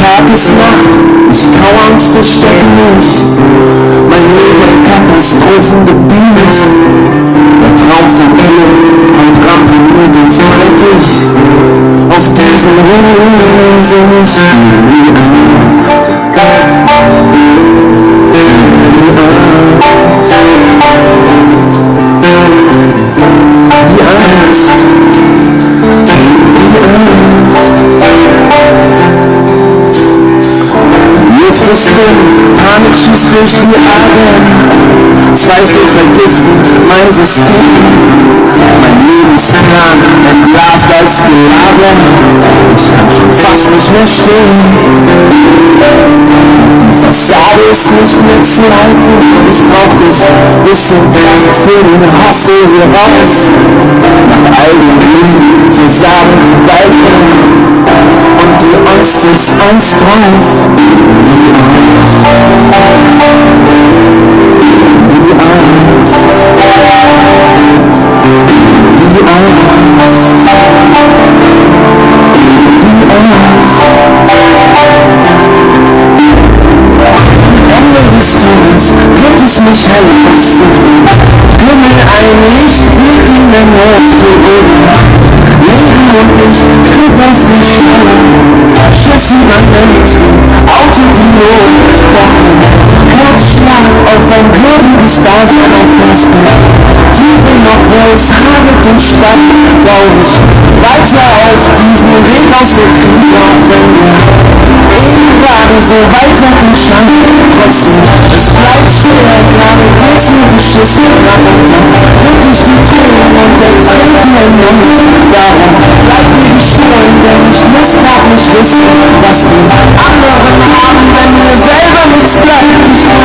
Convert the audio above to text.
Tag ist Nacht, ich kauer und verstecke mich. Mein Leben ein Katastrophengebiet. Der Traum von Glück und ramponiert und dreckig. Auf diesen Ruinen sing ich die Angst. Luft ist dünn, Panik schießt durch die Adern. Zweifel vergiften mein System. Mein Lebensplan entlarvt als Gelaber. Ich kann schon fast nicht mehr stehen. Die Fassade ist nicht mehr zu halten. Ich brauch das bisschen Kraft für den Hustle hier raus. Nach all den Lügen versagen die Balken. Und die Angst ist eins drauf. Ende des Tunnels wird es nicht hell, ich suche den Himmel ein Lichtblick in der Nordpol. Leben und ich krieg auf die Schnalle, Schiff übernimmt, Autopilot gesprochen, Herzschlag auf ein würdiges Dasein auf Perspektive. Tiere noch groß, Haare und Stadt, baue ich weiter auf diesen Weg aus der Krise, auch wenn der eben gerade so weit weg erscheint. Trotzdem, es bleibt schwer, gerade geht's mir beschissen ran und dann drück ich die Tränen und ertrinke erneut. Darum bleib mir gestohlen, denn ich muss grad nicht wissen, was die anderen haben, wenn mir selber nichts bleibt. Ich kann